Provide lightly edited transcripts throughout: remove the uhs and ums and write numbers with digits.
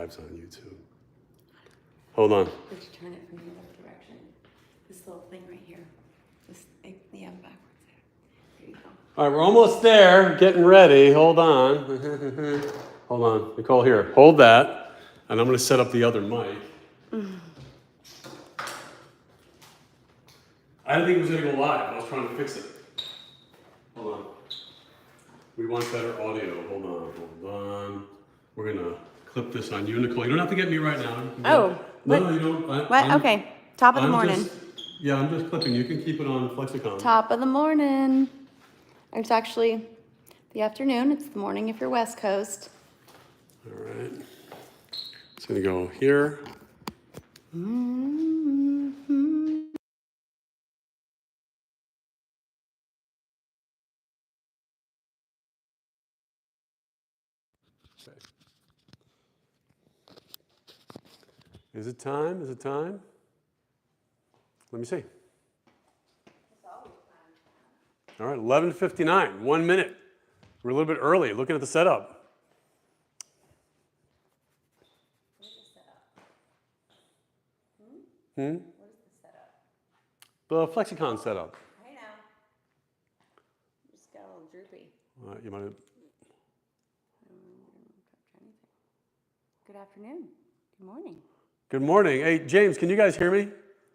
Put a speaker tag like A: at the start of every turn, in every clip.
A: lives on YouTube. Hold on.
B: Did you turn it from the other direction? This little thing right here. Yeah, backwards there. There you go.
A: All right, we're almost there. Getting ready. Hold on. Hold on. Nicole, here. Hold that. And I'm going to set up the other mic. I didn't think it was going to go live. I was trying to fix it. Hold on. We want better audio. Hold on. We're going to clip this on you, Nicole. You don't have to get me right now.
B: Oh.
A: No, you don't.
B: What? Okay. Top of the morning.
A: I'm just clipping. You can keep it on FLEXICON.
B: Top of the morning. It's actually the afternoon. It's the morning if you're West Coast.
A: All right. It's going to go here. Okay. Is it time? Is it time? Let me see. All right, 11:59, 1 minute. We're a little bit early, looking at the setup.
B: What is the setup? What is the setup?
A: The FLEXICON setup.
B: I know. Just got a little droopy.
A: You might have...
B: Good afternoon. Good morning.
A: Good morning. Hey, James, can you guys hear me?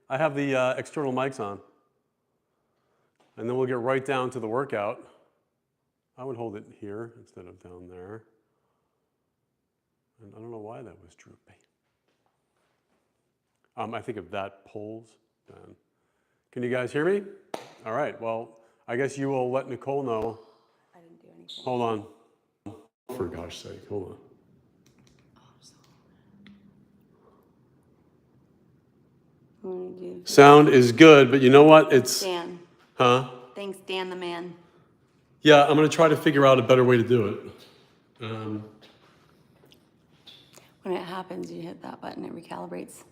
A: I have the external mics on. And then we'll get right down to the workout. I would hold it here instead of down there. And I don't know why that was droopy. I think if that pulls, then. Can you guys hear me? All right, well, I guess you will let Nicole know.
B: I didn't do anything.
A: Hold on. For gosh sake, hold on. Sound is good, but you know what? It's...
B: Dan.
A: Huh?
B: Thanks, Dan the man.
A: Yeah, I'm going to try to figure out a better way to do it.
B: When it happens, you hit that button, it recalibrates.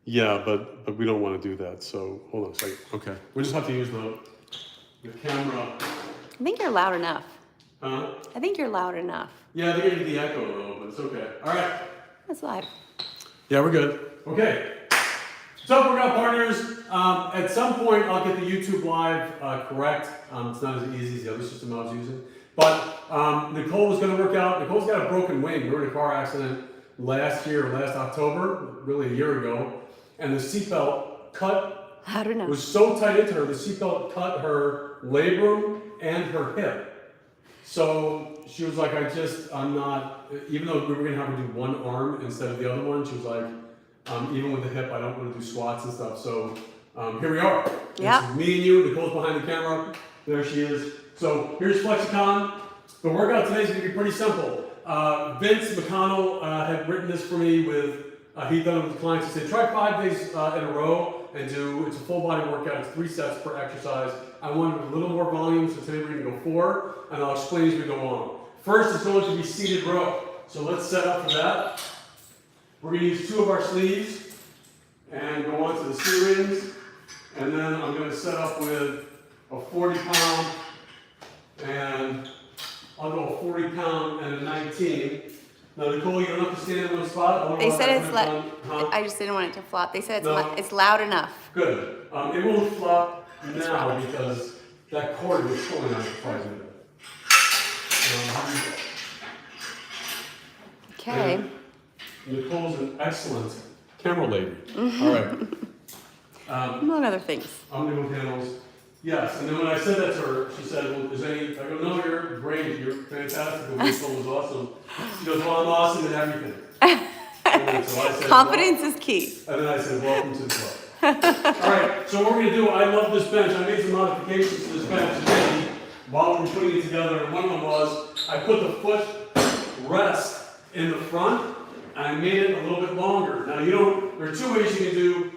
A: Yeah, but we don't want to do that, so hold on a second. Okay, we just have to use the camera.
B: I think you're loud enough.
A: Huh?
B: I think you're loud enough.
A: Yeah, they're getting the echo though, but it's okay. All right.
B: That's live.
A: Yeah, we're good. Okay. What's up, workout partners? At some point, I'll get the YouTube live correct. It's not as easy as the other system I was using. But Nicole was going to work out. Nicole's got a broken wing. We were in a car accident last October, really a year ago. And the seatbelt cut.
B: I don't know.
A: It was so tight into her, the seatbelt cut her labrum and her hip. So she was like, I'm not, even though we were going to have her do one arm instead of the other one, she was like, even with the hip, I don't want to do squats and stuff. So here we are.
B: Yeah.
A: It's me and you. Nicole's behind the camera. There she is. So here's FLEXICON. The workout today is going to be pretty simple. Vince McConnell had written this for me with, he'd done it with clients. He said, try 5 days in a row and it's a full body workout. It's 3 sets per exercise. I wanted a little more volume, so today we're going to go 4, and I'll explain as we go on. First, it's going to be seated row. So let's set up for that. We're going to use 2 of our sleeves and go on to the C-rings. And then I'm going to set up with a 40-pound, and I'll go a 40-pound and a 19. Now, Nicole, you don't have to stand in one spot.
B: They said it's loud. Huh? I just didn't want it to flop. They said it's loud enough.
A: Good. It won't flop now because that cord was pulling on it quite a bit.
B: Okay.
A: Nicole's an excellent camera lady. All right.
B: Among other things.
A: Omnivo panels. Yes, and then when I said that to her, she said, well, is any, I go, no, you're great, you're fantastic, the Nicole was awesome. She goes, well, I'm awesome in everything. So I said,
B: confidence is key.
A: And then I said, welcome to the club. All right, so what we're going to do, I love this bench. I made some modifications to this bench today while we were putting it together. And one of them was, I put the foot rest in the front, and I made it a little bit longer. Now, there are 2 ways you can do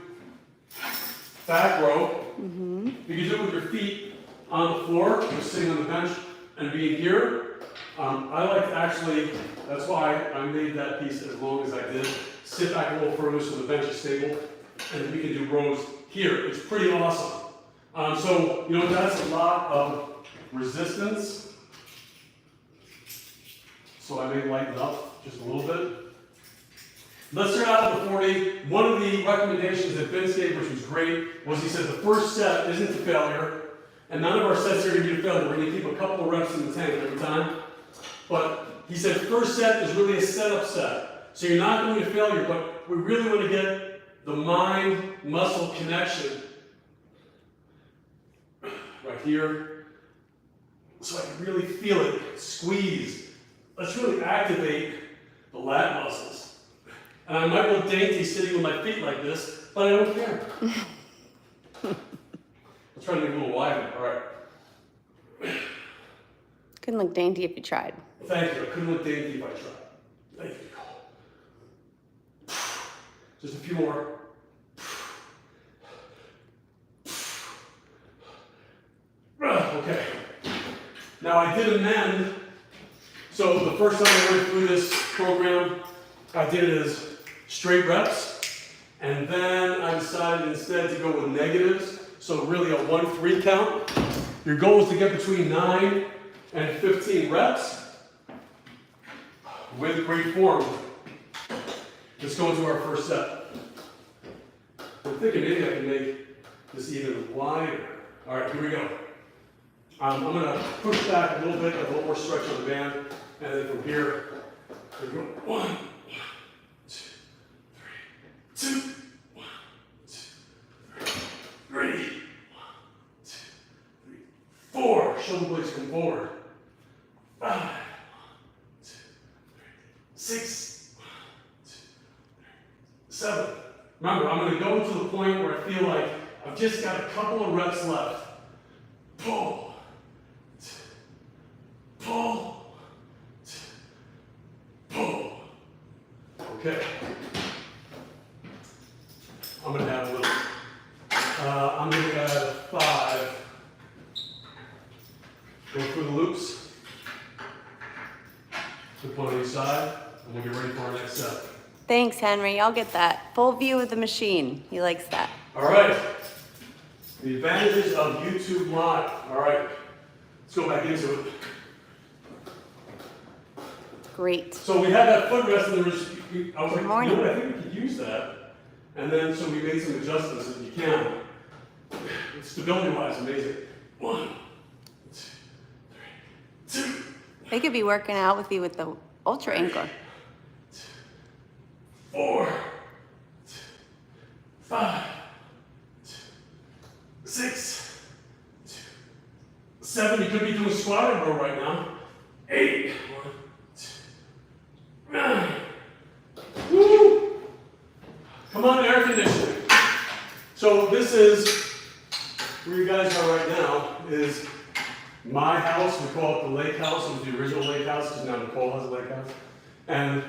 A: back row. You can do it with your feet on the floor, just sitting on the bench and being here. I like to actually, that's why I made that piece as long as I did. Sit back a little further so the bench is stable, and we can do rows here. It's pretty awesome. So, that's a lot of resistance. So I may lighten up just a little bit. Let's start out with the 40. One of the recommendations that Vince gave, which was great, was he said the first set isn't a failure, and none of our sets are going to be a failure. We're going to keep a couple of reps in the tank every time. But he said first set is really a setup set. So you're not going to failure, but we really want to get the mind-muscle connection right here. So I can really feel it squeeze. Let's really activate the lat muscles. And I might look dainty sitting with my feet like this, but I don't care. I'll try to make it a little wider. All right.
B: Couldn't look dainty if you tried.
A: Thank you. I couldn't look dainty if I tried. Thank you, Nicole. Just a few more. Okay. Now I did amend. So the first time I went through this program, I did it as straight reps, and then I decided instead to go with negatives, so really a 1-3 count. Your goal is to get between 9 and 15 reps with great form. Let's go into our first set. I'm thinking maybe I can make this even wider. All right, here we go. I'm going to push back a little bit, get a little more stretch on the band, and then from here, we go 1, 2, 1, 2, 3, 1, 2, 3, 4. Shoulder blades come forward. 5, 1, 2, 3, 6, 1, 2, 3, 7. Remember, I'm going to go to the point where I feel like I've just got a couple of reps left. Pull, pull, pull. Okay. I'm going to add a little. I'm going to add 5. Go through the loops. Put one on each side, and we'll get ready for our next set.
B: Thanks, Henry. I'll get that. Full view of the machine. He likes that.
A: All right. The advantages of YouTube Live. All right. Let's go back into it.
B: Great.
A: So we had that footrest, and there was, I was like,
B: morning.
A: you know what, I think we could use that. And then, so we made some adjustments that you can. Stability-wise, amazing. 1, 2, 3, 2.
B: They could be working out with you with the ultra ankle.
A: 2, 4, 2, 5, 2, 6, 2, 7. You could be doing squat and row right now. 8, 1, 2, 9. Woo! Come on, air conditioning. So this is where you guys are right now. Is my house. We call it the lake house. It was the original lake house because now Nicole has a lake house. And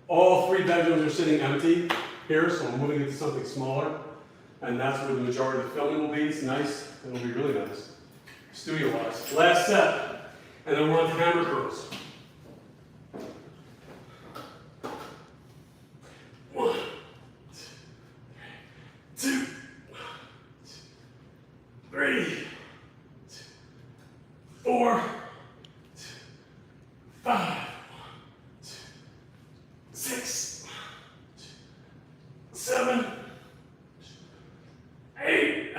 A: all 3 bedrooms are sitting empty here, so I'm moving it to something smaller. And that's where the majority of the filming will be. It's nice. It'll be really nice. Studio-wise. Last set. And then we're on to hammer curls. 1, 2, 3, 4, 5, 6, 7, 8,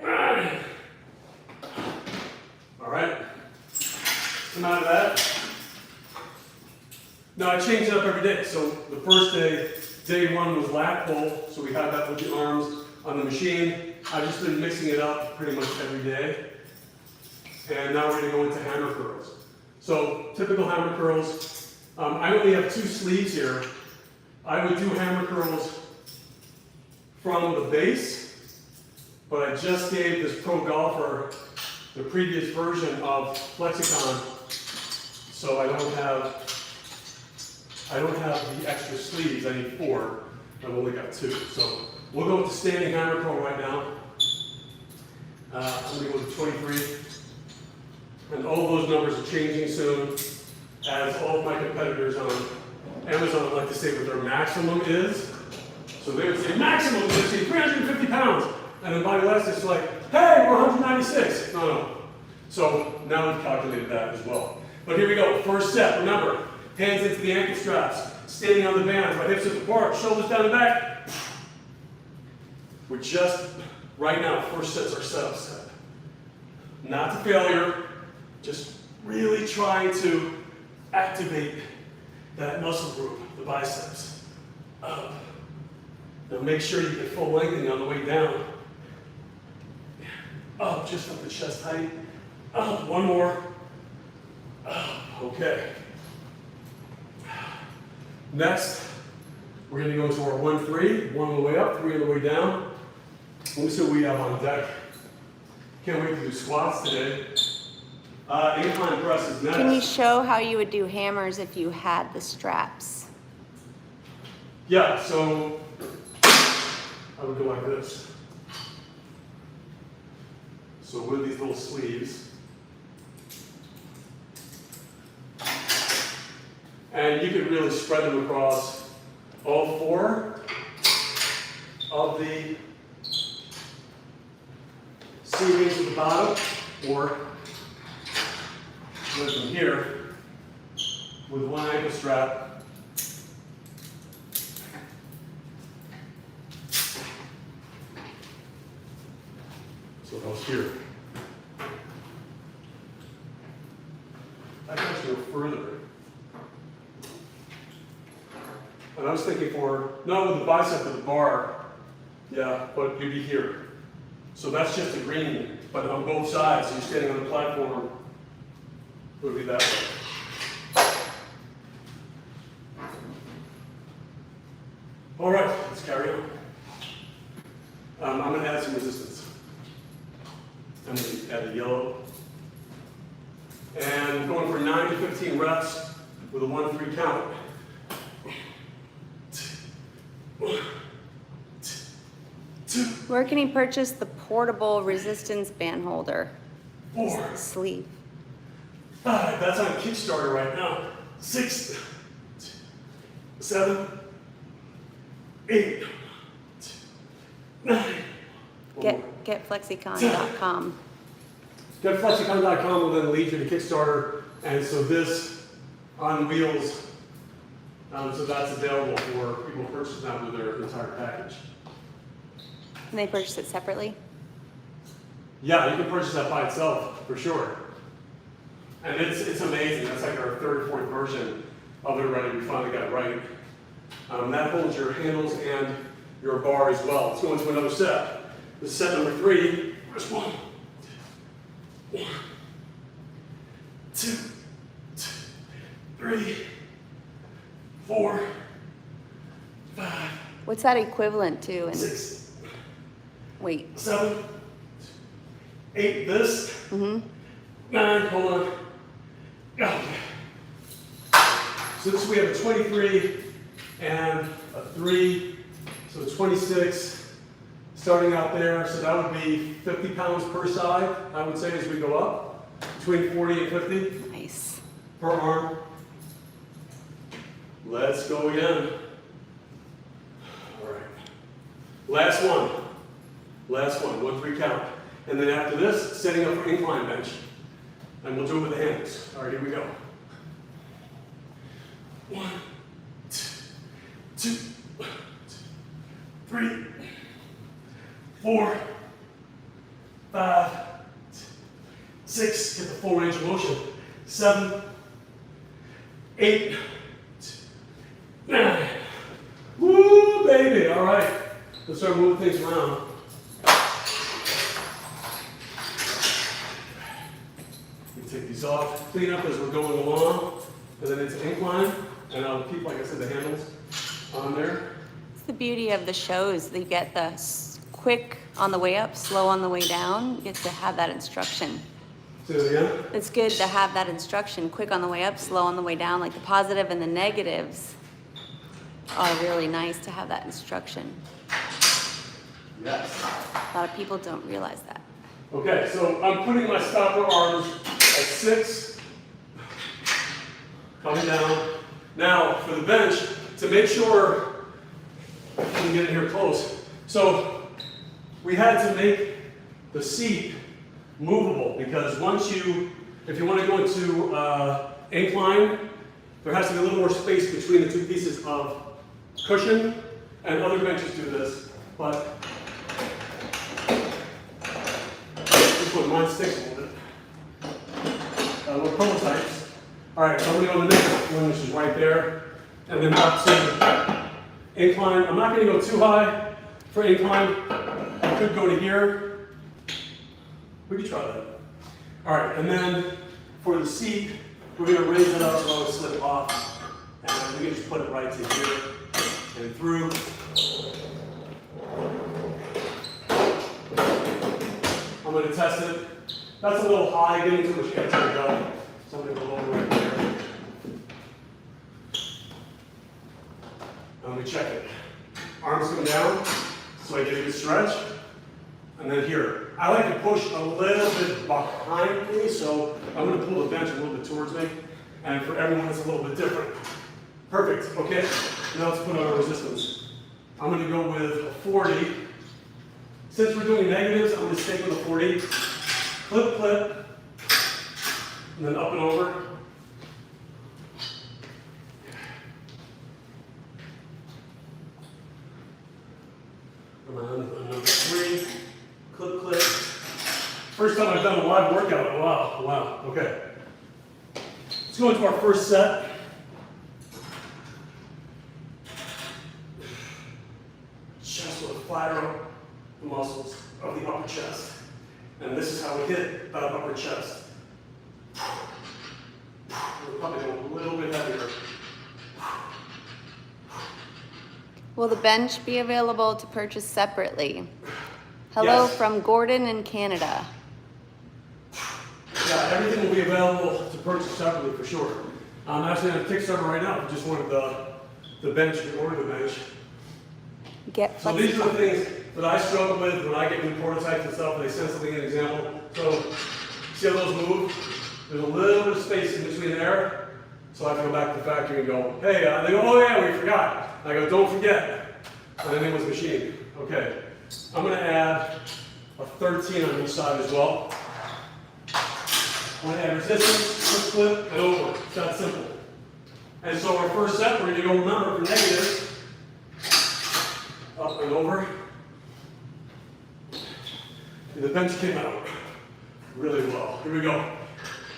A: 9. All right. Come out of that. Now I change it up every day. So the first day 1 was lat pull, so we had that with the arms on the machine. I've just been mixing it up pretty much every day. And now we're going to go into hammer curls. So typical hammer curls. I only have 2 sleeves here. I would do hammer curls from the base, but I just gave this pro golfer the previous version of FLEXICON, so I don't have the extra sleeves. I need 4. I've only got 2. So we'll go with the standing hammer curl right now. I'm going to go to 23. And all those numbers are changing soon, as all of my competitors on Amazon like to say what their maximum is. So they would say maximum, they would say 350 pounds. And then Bodylastics is like, hey, we're 196. No. So now we've calculated that as well. But here we go, first set. Remember, Hands into the ankle straps. Standing on the bands, my hips hip apart, shoulders down and back. We're just, right now, first set's our setup step. Not to failure, just really trying to activate that muscle group, the biceps. Up. Now make sure you get full lengthening on the way down. Up, just up the chest height. Up, one more. Up, okay. Next, we're going to go to our 1-3, 1 on the way up, 3 on the way down. Let me see what we have on deck. Can't wait to do squats today. Incline press is next.
B: Can you show how you would do hammers if you had the straps?
A: Yeah, so I would go like this. So with these little sleeves. And you could really spread them across all 4 of the C-rings at the bottom, or lift them here with one ankle strap. So it goes here. I can actually go further. And I was thinking not with the bicep, but the bar, yeah, but you'd be here. So that's just a green, but on both sides, so you're standing on the platform, it would be that way. All right, let's carry on. I'm going to add some resistance. I'm going to add a yellow. And going for 9 to 15 reps with a 1-3 count. 1, 2.
B: Where can you purchase the portable resistance band holder?
A: 4.
B: Sleeve.
A: 5. That's on Kickstarter right now. 6. 7. 8. 9.
B: Get FLEXICON.com.
A: Get FLEXICON.com will then lead you to Kickstarter, and so this on wheels, so that's available for people to purchase now with their entire package.
B: Can they purchase it separately?
A: Yeah, you can purchase that by itself, for sure. And it's amazing. That's like our 3rd or 4th version of it already. We finally got it right. That holds your handles and your bar as well. Let's go into another set. This is set number 3. There's 1. 1, 2, 3, 4, 5.
B: What's that equivalent to?
A: 6.
B: Wait.
A: 7, 8. This. 9. Hold on. Go. So this we have a 23 and a 3. So 26. Starting out there, so that would be 50 pounds per side, I would say, as we go up. Between 40 and 50.
B: Nice.
A: Per arm. Let's go again. All right. Last one. Last one. 1-3 count. And then after this, setting up for incline bench. And we'll do it with the hands. All right, here we go. 1, 2, 3, 4, 5, 6. Get the full range of motion. 7, 8, 9. Woo, baby. All right. Let's start moving things around. We take these off, clean up as we're going along, and then it's incline, and I'll keep, like I said, the handles on there.
B: It's the beauty of the shows. You get the quick on the way up, slow on the way down. You get to have that instruction.
A: Say that again?
B: It's good to have that instruction, quick on the way up, slow on the way down. Like the positive and the negatives are really nice to have that instruction.
A: Yes.
B: A lot of people don't realize that.
A: Okay, so I'm putting my stopper arms at 6, coming down. Now, for the bench, to make sure, I can get in here close. So, we had to make the seat movable because if you want to go into incline, there has to be a little more space between the two pieces of cushion, and other benches do this, but this one, mine sticks a little bit. Little prototypes. All right, so I'm gonna go to the next one, which is right there, and then up to incline. I'm not gonna go too high for incline. I could go to here. We could try that. All right, and then for the seat, we're gonna raise it up so it won't slip off, and we can just put it right to here and through. I'm gonna test it. That's a little high, getting too much air to the gut. So I'm gonna go over right there. And we check it. Arms come down, so I get a good stretch. And then here, I like to push a little bit behind me, so I'm gonna pull the bench a little bit towards me. And for everyone, it's a little bit different. Perfect, okay. Now let's put on our resistance. I'm gonna go with a 40. Since we're doing negatives, I'm gonna stick with a 40. Clip, clip, and then up and over. Come on, number 3. Clip, clip. First time I've done a live workout. Wow, wow, okay. Let's go into our first set. Chest will flatter the muscles of the upper chest. And this is how we hit that upper chest. We're probably going a little bit heavier.
B: Will the bench be available to purchase separately? Hello
A: Yes.
B: from Gordon in Canada.
A: Yeah, everything will be available to purchase separately for sure. I'm actually on Kickstarter right now. If you just wanted the bench, you can order the bench.
B: Get
A: So these are the
B: FLEXICON.
A: things that I struggle with when I get new prototypes and stuff, and they send something in an example. So, see how those move? There's a little bit of space in between there, so I have to go back to the factory and go, hey, they go, oh yeah, we forgot. And I go, don't forget. And then it was machined. Okay, I'm gonna add a 13 on each side as well. I'm gonna add resistance, clip, and over. It's that simple. And so our first set, we're gonna go, remember, for negatives, up and over. And the bench came out really well. Here we go.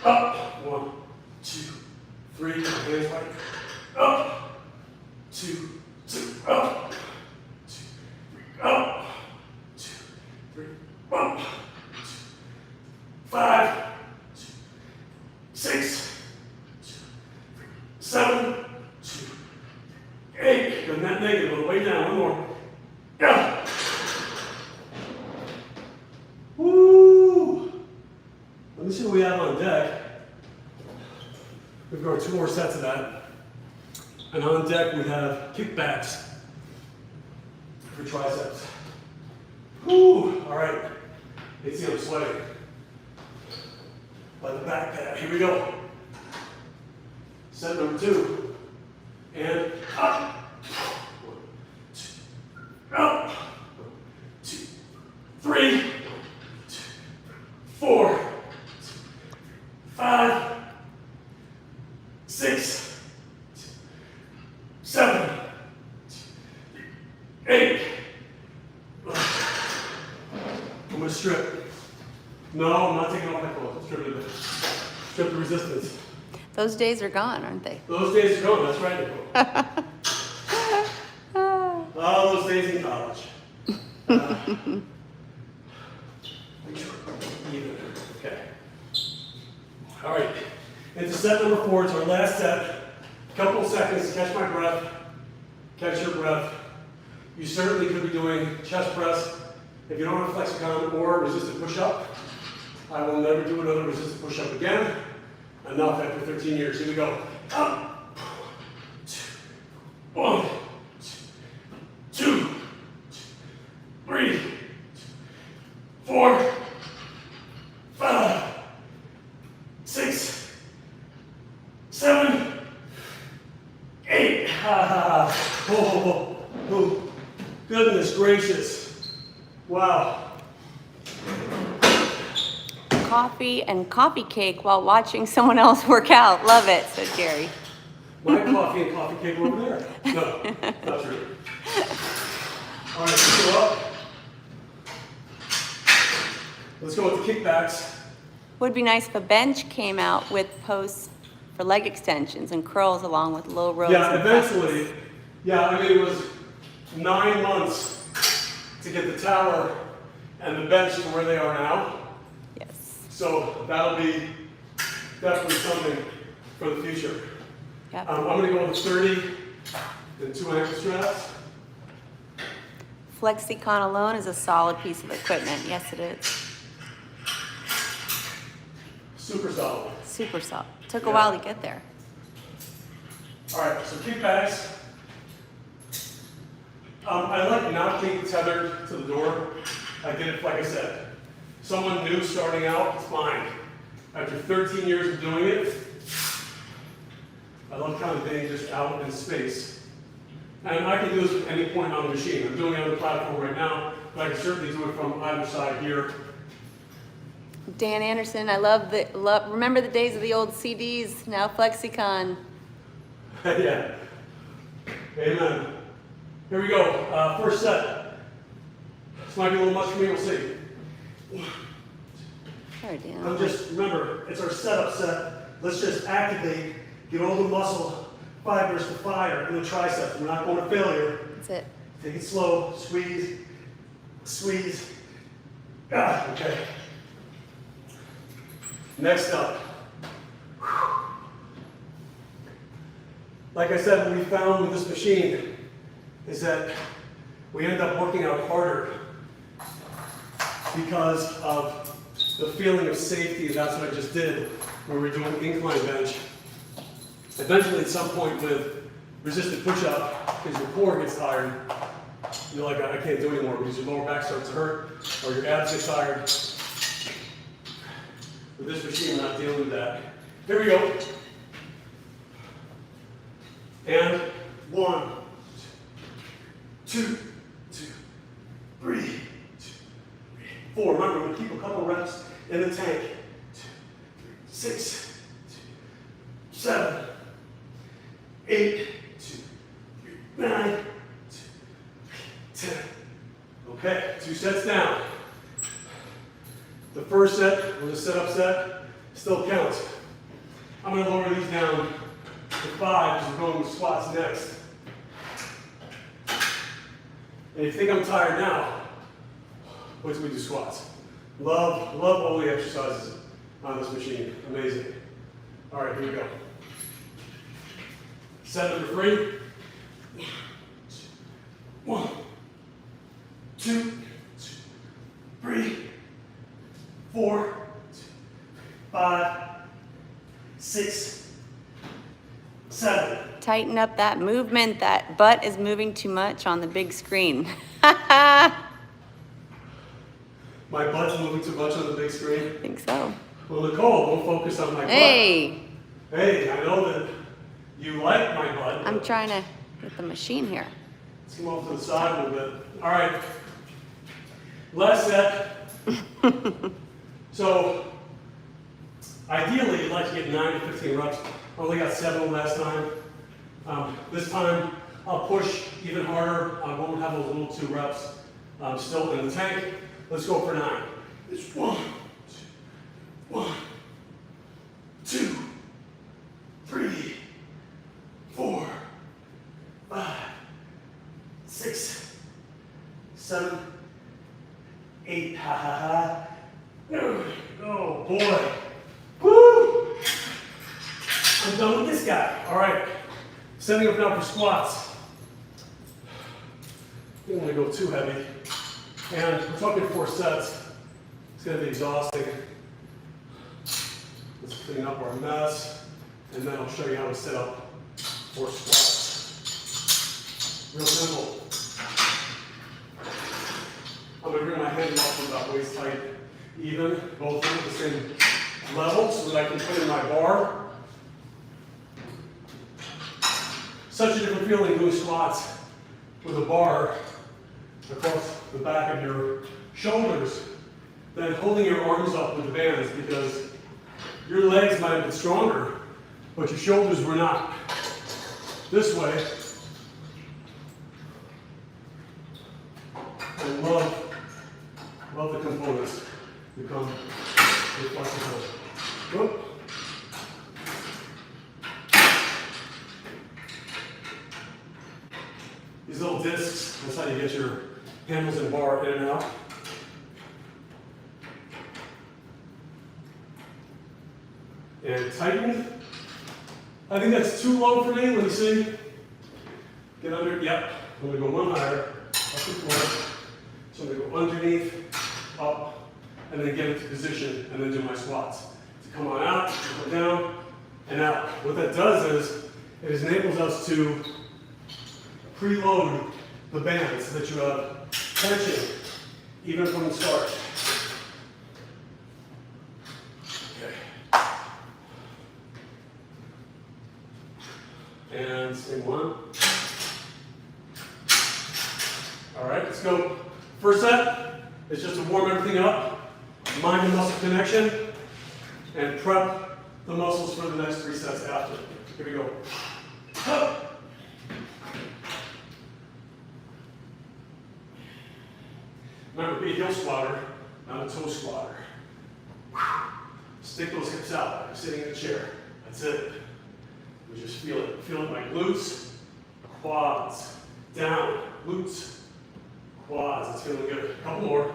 A: Up. 1, 2, 3. Hands right. Up. 2, 2. Up. 2, 3. Up. 2, 3. Up. 2, 5. 2, 6. 2, 3. 7. 2, 8. And that negative on the way down. One more. Yeah. Woo! Let me see what we have on deck. We've got 2 more sets of that. And on deck we have kickbacks for triceps. Woo! All right. You can see I'm sweating. By the back pad. Here we go. Set number 2. And up. 1, 2. Up. 1, 2, 3. 2, 4. 5. 6. 7. 8. I'm gonna strip. No, I'm not taking off my clothes. Strip it a bit. Strip the resistance.
B: Those days are gone, aren't they?
A: Those days are gone. That's right, Nicole. All those days in college. Make sure we're even. Okay. All right. Into set number 4. It's our last set. Couple of seconds to catch my breath. Catch your breath. You certainly could be doing chest press. If you don't have FLEXICON or resistant push-up, I will never do another resistant push-up again. Enough after 13 years. Here we go. Up. 1, 2, 3, 4, 5, 6, 7, 8. Oh, goodness gracious. Wow.
B: Coffee and coffee cake while watching someone else work out. Love it, said Gary.
A: My coffee and coffee cake over there. No, not true. All right, let's go up. Let's go with the kickbacks.
B: Would be nice if a bench came out with posts for leg extensions and curls along with low rows.
A: Yeah,
B: and
A: eventually.
B: presses.
A: Yeah, I mean, it was 9 months to get the tower and the bench to where they are now.
B: Yes.
A: So that'll be definitely something for the future.
B: Yep.
A: I'm going to go with 30 and 2 ankle straps.
B: FLEXICON alone is a solid piece of equipment. Yes, it is.
A: Super solid.
B: Super solid. Took a
A: Yeah.
B: while to get there.
A: All right, so kickbacks. I like not being tethered to the door. I did it, like I said. Someone new starting out, it's fine. After 13 years of doing it, I love kind of being just out in space. And I can do this at any point on the machine. I'm doing it on the platform right now, but I can certainly do it from either side here.
B: Dan Anderson, I remember the days of the old CDs, now FLEXICON.
A: Yeah. Amen. Here we go. First set. This might be a little much for me, we'll see.
B: Sorry, Dan.
A: Remember, it's our setup set. Let's just activate, get all the muscle fibers to fire in the triceps. We're not going to failure.
B: That's it.
A: Take it slow, squeeze, squeeze. Ah, okay. Next up. Like I said, what we found with this machine is that we end up working out harder because of the feeling of safety. That's what I just did when we were doing incline bench. Eventually, at some point with resisted push-up, because your core gets tired, you're like, I can't do anymore because your lower back starts to hurt or your abs get tired. With this machine, we're not dealing with that. Here we go. And 1, 2, 3, 4. Remember, we're going to keep a couple reps in the tank. 6, 7, 8, 9, 10. Okay, 2 sets down. The first set was a setup set, still counts. I'm going to lower these down to 5 because we're going with squats next. And if you think I'm tired now, wait till we do squats. Love all the exercises on this machine. Amazing. All right, here we go. Set number 3. 1, 2, 3, 4, 5, 6, 7.
B: Tighten up that movement. That butt is moving too much on the big screen. I
A: My butt's moving too much on the big screen.
B: think so.
A: Well, Nicole, don't focus on my butt.
B: Hey,
A: Hey, I know that you like my butt.
B: I'm trying to get the machine here.
A: Let's come off to the side a little bit. All right. Last set. So, ideally, you'd like to get 9 to 15 reps. I only got 7 last time. This time, I'll push even harder. I won't have those little 2 reps still in the tank. Let's go for 9. It's 1, 2, 3, 4, 5, 6, 7, 8. Ha ha ha. Oh boy. Woo! I'm done with this guy. All right. Setting up now for squats. I don't want to go too heavy. And we're talking 4 sets. It's going to be exhausting. Let's clean up our mess. And then I'll show you how to set up for squats. Real simple. I'm going to bring my hands up to about waist height, even, both at the same level, so that I can put in my bar. Such a different feeling doing squats with a bar across the back of your shoulders than holding your arms up with the bands, because your legs might have been stronger, but your shoulders were not. this way. I love the components that come with FLEXICON. Whoop. These little discs, that's how you get your handles and bar in and out. And tighten. I think that's too low for me. Let me see. Get under. Yep. I'm going to go one higher. Up the floor. So I'm going to go underneath, up, and then get into position, and then do my squats. So come on out, go down, and out. What that does is, it enables us to preload the band so that you have tension even from the start. Okay. And same one. All right, let's go. First set is just to warm everything up, mind and muscle connection, and prep the muscles for the next 3 sets after. Here we go. Up. Remember, be a heel squatter, not a toe squatter. Stick those hips out like you're sitting in a chair. That's it. We just feel it. Feel it in my glutes, quads, down, glutes, quads. It's feeling good. A couple more.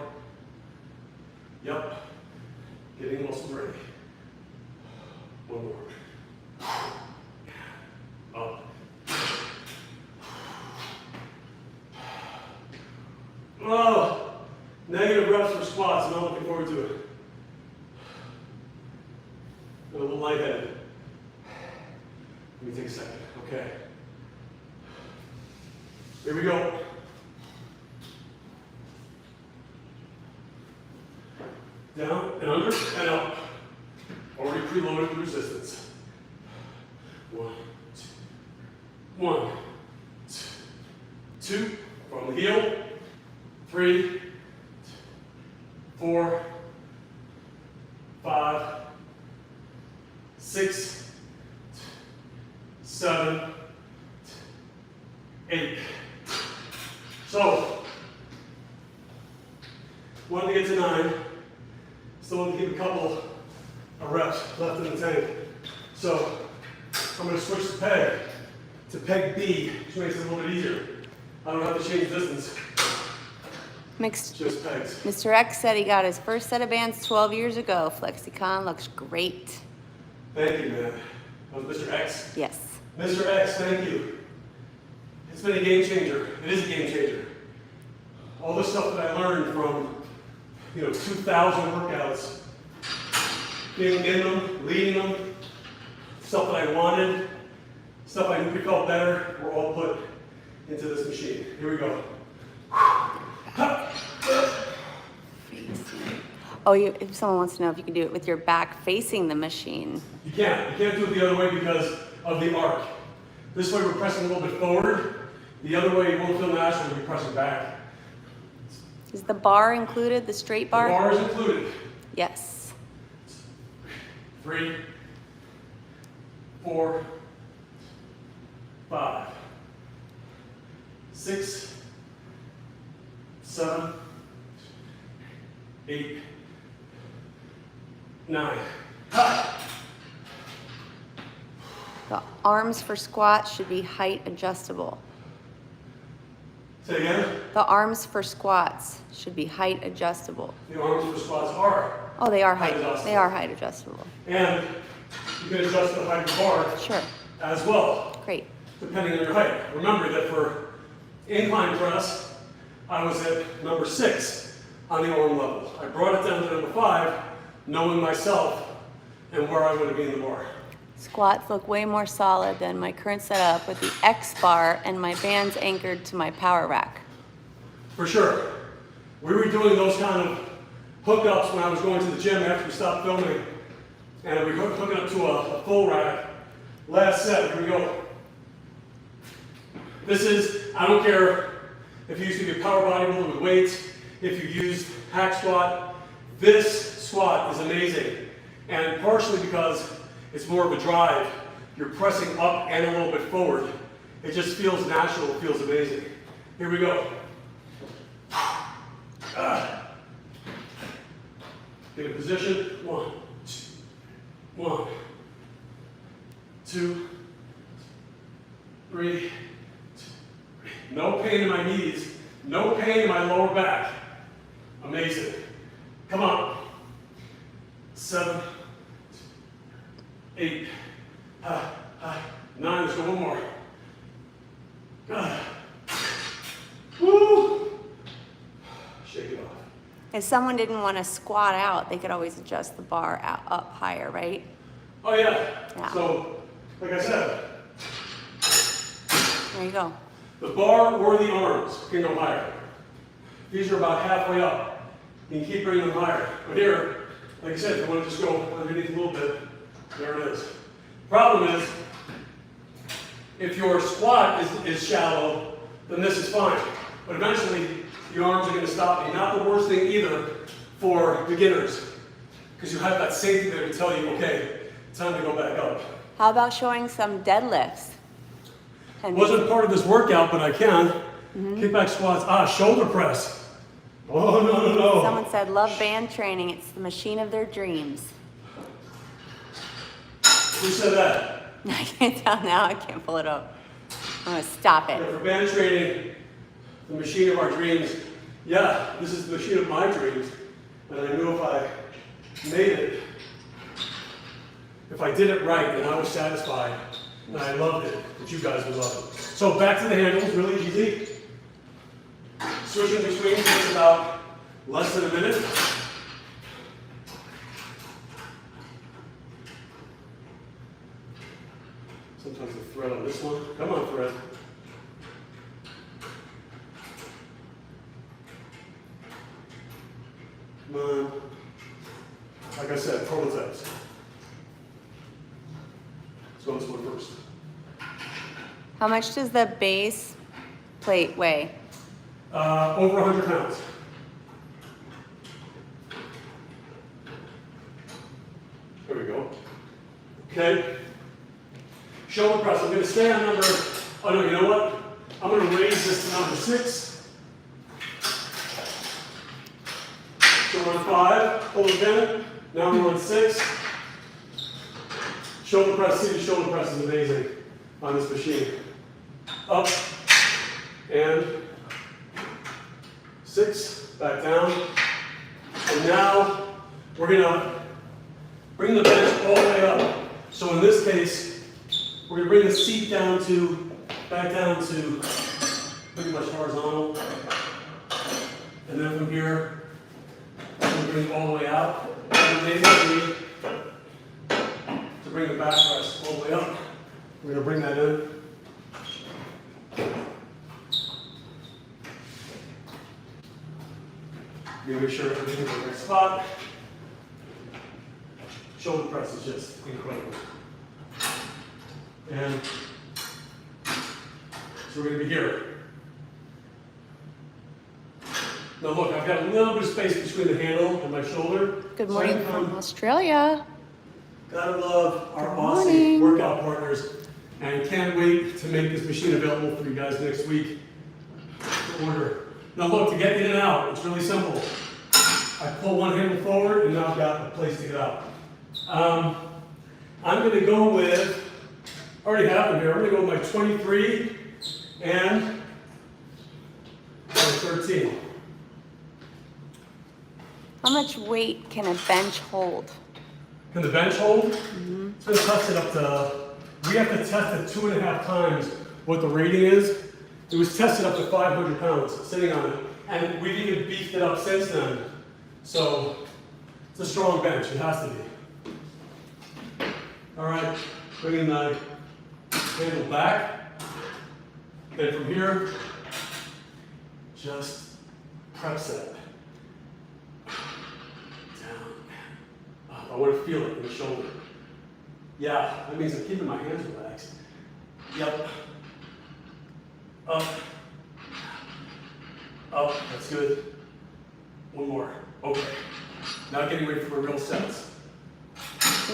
A: Yep. Getting the muscles ready. One more. Up. Oh, negative reps for squats. I'm not looking forward to it. I'm a little lightheaded. Let me take a second. Okay. Here we go. Down and under and up. Already preloaded with resistance. 1, 2, 1, 2, from the heel. 3, 4, 5, 6, 7, 8. So, wanted to get to 9. Still want to keep a couple of reps left in the tank. So, I'm going to switch the peg to peg B, which makes it a little bit easier. I don't have to change distance. Just pegs.
B: Mr. X said he got his first set of bands 12 years ago. FLEXICON looks great.
A: Thank you, man. That was Mr. X?
B: Yes.
A: Mr. X, thank you. It's been a game changer. It is a game changer. All the stuff that I learned from, 2,000 workouts, being in them, leading them, stuff that I wanted, stuff I knew felt better, were all put into this machine. Here we go.
B: Oh, if someone wants to know if you can do it with your back facing the machine.
A: You can't. You can't do it the other way because of the arc. This way we're pressing a little bit forward. The other way you won't feel natural, you'll be pressing back.
B: Is the bar included, the straight bar?
A: The bar is included.
B: Yes.
A: 3, 4, 5, 6, 7, 8, 9.
B: The arms for squats should be height adjustable.
A: Say again?
B: The arms for squats should be height adjustable.
A: The arms for squats are.
B: Oh, they are
A: height adjustable.
B: They are height adjustable.
A: And you can adjust the height of the bar
B: Sure.
A: as well.
B: Great.
A: Depending on your height. Remember that for incline press, I was at number 6 on the arm level. I brought it down to number 5, knowing myself and where I want to be in the bar.
B: Squats look way more solid than my current setup with the X bar and my bands anchored to my power rack.
A: For sure. We were doing those kind of hookups when I was going to the gym after we stopped filming. And we were hooking up to a full rack. Last set, here we go. This is, I don't care if you used to be a power bodybuilder with weights, if you used hack squat, this squat is amazing. And partially because it's more of a drive. You're pressing up and a little bit forward. It just feels natural, it feels amazing. Here we go. Get a position. 1, 2, 1, 2, 3. No pain in my knees. No pain in my lower back. Amazing. Come on. 7, 8, 9. Let's go one more. Woo! Shake it off.
B: If someone didn't want to squat out, they could always adjust the bar up higher, right?
A: Oh yeah.
B: Yeah.
A: So, like I said,
B: There you go.
A: the bar or the arms can go higher. These are about halfway up. You can keep bringing them higher. But here, like I said, if you want to just go underneath a little bit, there it is. Problem is, if your squat is shallow, then this is fine. But eventually, your arms are going to stop me. Not the worst thing either for beginners, because you have that safety there to tell you, okay, time to go back up.
B: How about showing some deadlifts? And
A: Wasn't part of this workout, but I can. Kickback squats. Shoulder press. Oh, no.
B: someone said, love band training. It's the machine of their dreams.
A: Who said that?
B: I can't tell now. I can't pull it up. I'm going to stop
A: Yeah,
B: it.
A: for band training, the machine of our dreams. Yeah, this is the machine of my dreams. And I knew if I made it, if I did it right, then I was satisfied. And I loved it, but you guys would love it. So back to the handles, really easy. Switching between takes about less than a minute. Sometimes the thread on this one. Come on, thread. Come on. Like I said, prototypes. Let's go this one first.
B: How much does the base plate weigh?
A: Over 100 pounds. There we go. Okay. Shoulder press. I'm going to stay on number. Oh no, you know what? I'm going to raise this to number 6. So we're on 5. Hold it down. Now we're on 6. Shoulder press. See, the shoulder press is amazing on this machine. Up and 6. Back down. And now we're going to bring the bench all the way up. So in this case, we're going to bring the seat down to, back down to pretty much horizontal. And then from here, we're going to bring it all the way out. And basically, to bring the back press all the way up, we're going to bring that in. You're going to make sure everything's in the right spot. Shoulder press is just incredible. And so we're going to be here. Now look, I've got a little bit of space between the handle and my shoulder.
B: Good morning from Australia.
A: Gotta love our
B: Good
A: awesome
B: morning.
A: workout partners. And can't wait to make this machine available for you guys next week to order. Now look, to get in and out, it's really simple. I pull one handle forward and now I've got a place to get out. I'm going to go with, I already have them here, I'm going to go with my 23 and my 13.
B: How much weight can a bench hold?
A: Can the bench hold? It's been tested up to, we have to test it 2.5 times what the rating is. It was tested up to 500 pounds sitting on it. And we've even beefed it up since then. So it's a strong bench, it has to be. All right, bringing the handle back. Then from here, just prep set. Down. Oh, I want to feel it in the shoulder. Yeah, that means I'm keeping my hands relaxed. Yep. Up. Up, that's good. One more. Okay. Now getting ready for my real sets.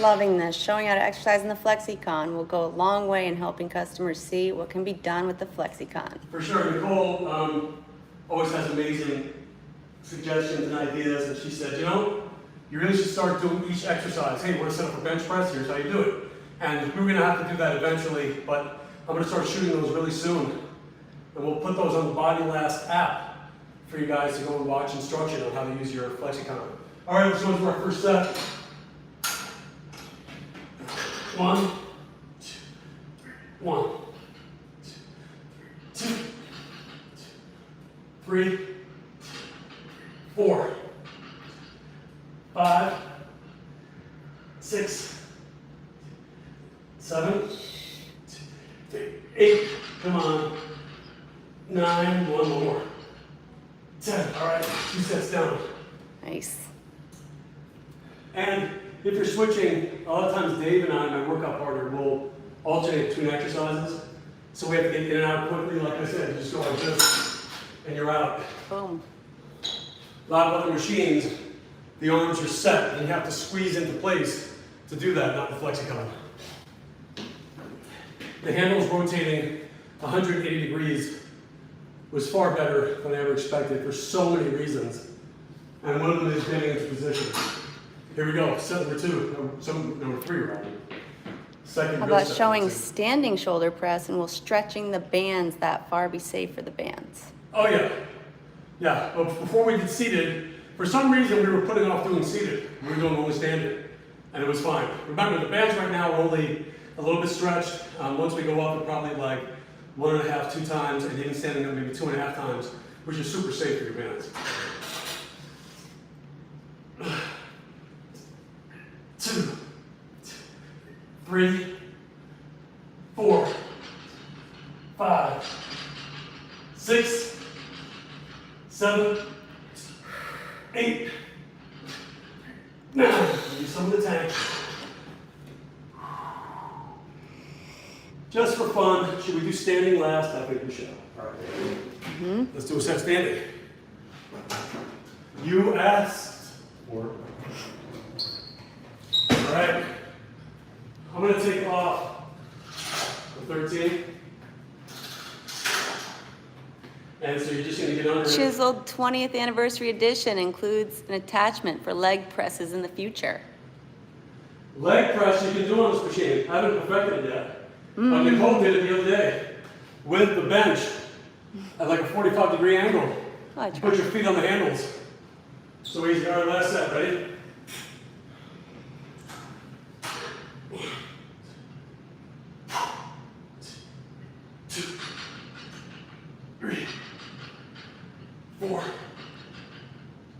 B: Loving this. Showing how to exercise in the FLEXICON will go a long way in helping customers see what can be done with the FLEXICON.
A: For sure. Nicole always has amazing suggestions and ideas, and she said, you know, you really should start doing each exercise. Hey, we're going to set up a bench press. Here's how you do it. And we're going to have to do that eventually, but I'm going to start shooting those really soon. And we'll put those on the Bodylastics app for you guys to go and watch instruction on how to use your FLEXICON. All right, let's go into our first set. 1, 2, 1, 2, 3, 4, 5, 6, 7, 8, come on, 9, one more, 10, all right, 2 sets down.
B: Nice.
A: And if you're switching, a lot of times Dave and I, my workout partner, will alternate between exercises. So we have to get in and out quickly. Like I said, you just go like this, and you're out.
B: Boom.
A: A lot of other machines, the arms are set, and you have to squeeze into place to do that, not the FLEXICON. The handles rotating 180 degrees was far better than I ever expected for so many reasons. And one of them is getting into position. Here we go, set number 2, number 3 rather. Second.
B: How about showing standing shoulder press, and will stretching the bands that far be safe for the bands?
A: Oh yeah. Yeah, but before we did seated, for some reason we were putting off doing seated. We were doing only standing, and it was fine. Remember, the bands right now are only a little bit stretched. Once we go up, probably like 1.5, 2 times, and even standing up maybe 2.5 times, which is super safe for your bands. 2, 3, 4, 5, 6, 7, 8, 9. Use some of the tank. Just for fun, should we do standing last? I think we should. All right. Let's do a set standing. You asked for. All right. I'm going to take off the 13. And so you're just going to get under it.
B: Chiseled 20th anniversary edition includes an attachment for leg presses in the future.
A: Leg press you can do on this machine. I haven't perfected it yet. But Nicole did it the other day with the bench at like a 45-degree angle.
B: Oh, I
A: Put
B: tried.
A: your feet on the handles. So easy. All right, last set. Ready? 2, 3, 4,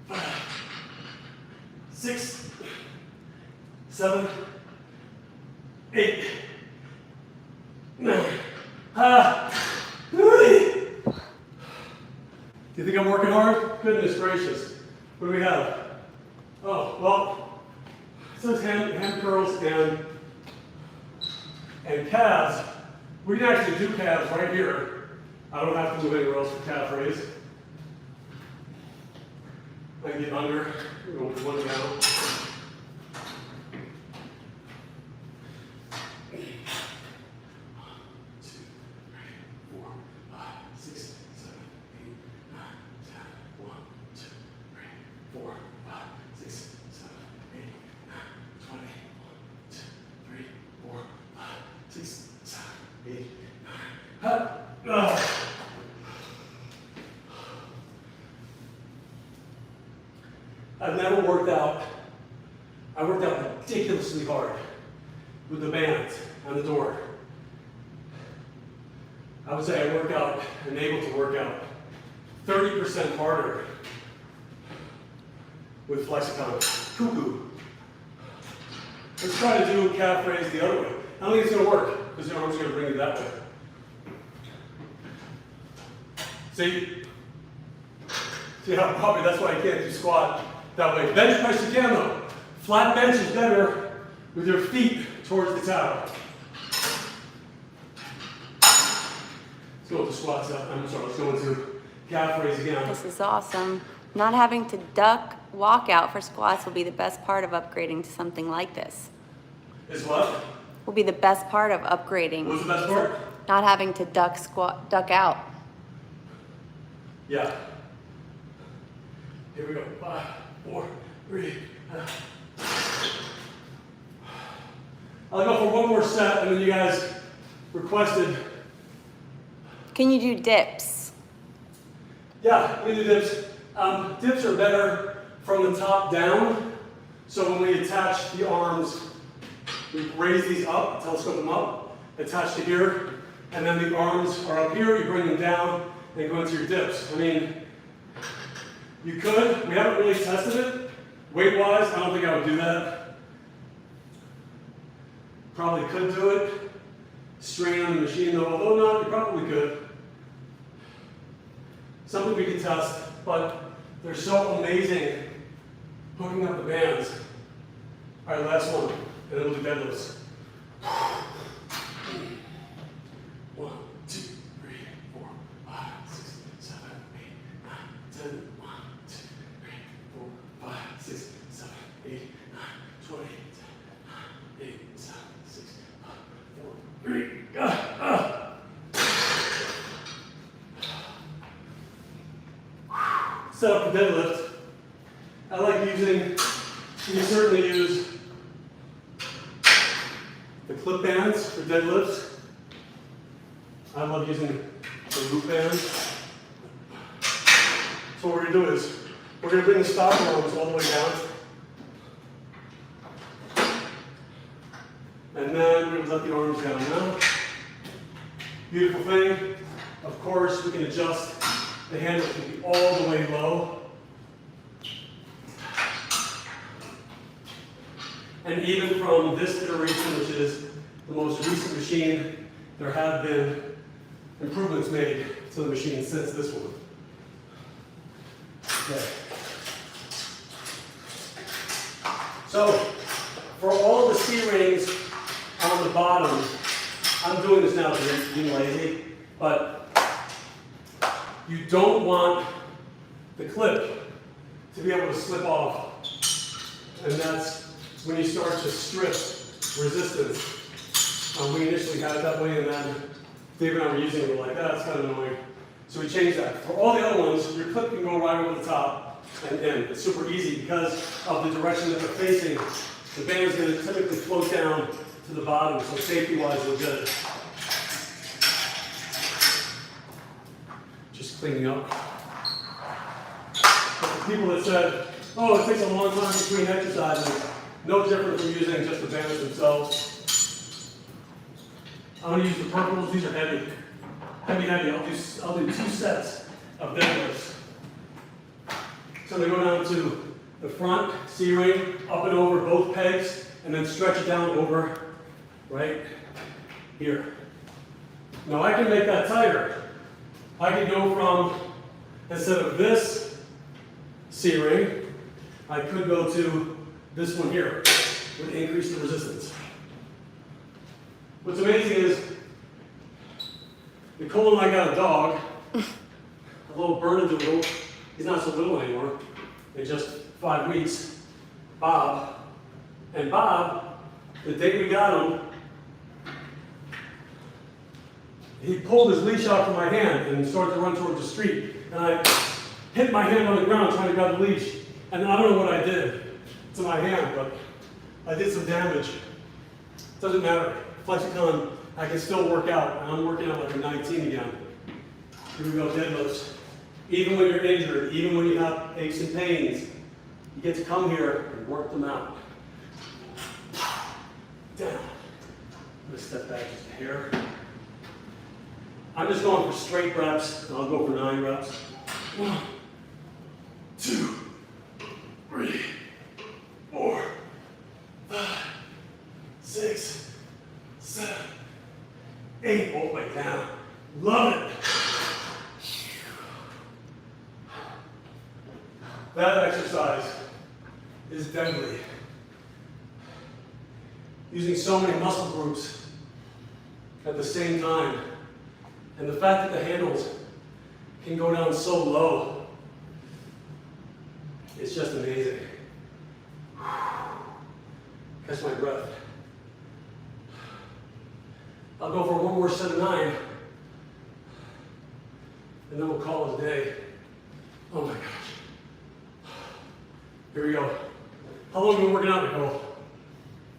A: 5, 6, 7, 8, 9. Do you think I'm working hard? Goodness gracious. What do we have? Oh, well, it says hand curls and calves. We can actually do calves right here. I don't have to move anywhere else for calf raise. I can get under, go one down. I've never worked out. I worked out ridiculously hard with the bands on the door. I would say I work out and able to work out 30% harder with FLEXICON. Cuckoo. Let's try to do calf raise the other way. I don't think it's going to work because your arm's going to bring you that way. See? See how probably that's why I can't do squat that way. Bench press you can though. Flat bench is better with your feet towards the tower. Let's go with the squats up. I'm sorry, let's go into calf raise again.
B: This is awesome. Not having to duck walk out for squats will be the best part of upgrading to something like this.
A: Is what?
B: Will be the best part of upgrading.
A: What's the best part?
B: Not having to duck out.
A: Yeah. Here we go. 5, 4, 3. I'll go for one more set, and then you guys requested.
B: Can you do dips?
A: Yeah, we do dips. Dips are better from the top down. So when we attach the arms, we raise these up, telescope them up, attach to here, and then the arms are up here, you bring them down, and go into your dips. I mean, you could, we haven't really tested it. Weight-wise, I don't think I would do that. Probably could do it. Strain on the machine though, although not, you probably could. Something we could test, but they're so amazing hooking up the bands. All right, last one, and then we'll do deadlifts. 1, 2, 3, 4, 5, 6, 7, 8, 9, 10. 1, 2, 3, 4, 5, 6, 7, 8, 9, 20, 10, 8, 7, 6, 5, 4, 3. Set up the deadlift. I like using, you can certainly use the clip bands for deadlifts. I love using the loop bands. So what we're going to do is, we're going to bring the stock arms all the way down. And then we're going to let the arms down now. Beautiful thing. Of course, we can adjust the handle to be all the way low. And even from this iteration, which is the most recent machine, there have been improvements made to the machine since this one. Okay. So, for all the C-rings on the bottom, I'm doing this now because I'm being lazy, but you don't want the clip to be able to slip off. And that's when you start to strip resistance. We initially had it that way, and then Dave and I were using it, we're like, that's kind of annoying. So we changed that. For all the other ones, your clip can go right over the top and in. It's super easy because of the direction that they're facing. The band is going to typically float down to the bottom, so safety-wise, we're good. Just cleaning up. But the people that said, oh, it takes a long time between exercises, no different from using just the bands themselves. I'm going to use the purples. These are heavy. Heavy. I'll do 2 sets of deadlifts. So I'm going to go down to the front C-ring, up and over both pegs, and then stretch it down over right here. Now I can make that tighter. I can go from, instead of this C-ring, I could go to this one here, would increase the resistance. What's amazing is, Nicole and I got a dog, a little Bernedoodle. He's not so little anymore, in just 5 weeks, Bob. And Bob, the day we got him, he pulled his leash out from my hand and started to run towards the street. And I hit my hand on the ground trying to grab the leash. And I don't know what I did to my hand, but I did some damage. Doesn't matter. FLEXICON, I can still work out. And I'm working out like a 19 again. Here we go, deadlifts. Even when you're injured, even when you have aches and pains, you get to come here and work them out. Down. I'm going to step back just a hair. I'm just going for straight reps, and I'll go for 9 reps. 1, 2, 3, 4, 5, 6, 7, 8. All the way down. Love it. That exercise is deadly. Using so many muscle groups at the same time. And the fact that the handles can go down so low, it's just amazing. Catch my breath. I'll go for one more set of 9. And then we'll call it a day. Oh my gosh. Here we go. How long have you been working out, Nicole?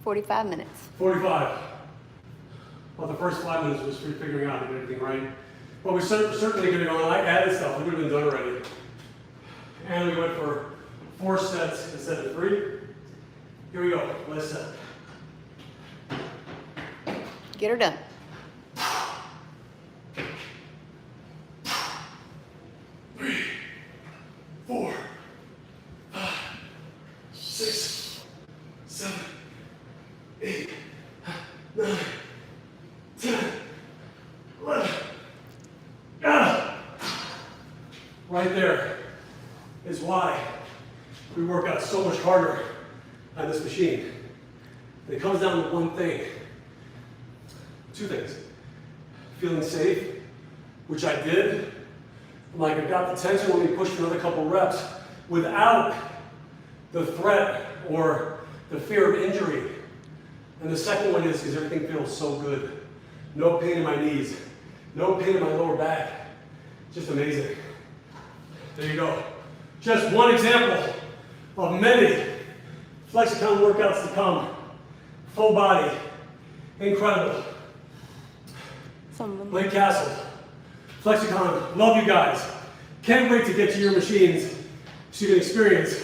B: 45 minutes.
A: 45. Well, the first 5 minutes was figuring out everything right. But we're certainly getting on. I added stuff. We would have been done already. And we went for 4 sets instead of 3. Here we go. Last set.
B: Get her done.
A: 3, 4, 5, 6, 7, 8, 9, 10, 11. Right there is why we work out so much harder on this machine. And it comes down to one thing. 2 things. Feeling safe, which I did. Like I got the tension when we pushed another couple reps without the threat or the fear of injury. And the second one is because everything feels so good. No pain in my knees, no pain in my lower back. Just amazing. There you go. Just one example of many FLEXICON workouts to come. Full body, incredible. Blake Castle, FLEXICON, love you guys. Can't wait to get to your machines so you can experience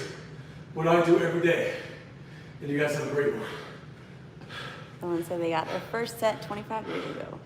A: what I do every day. And you guys have a great one.
B: Someone said they got their first set 25 years ago.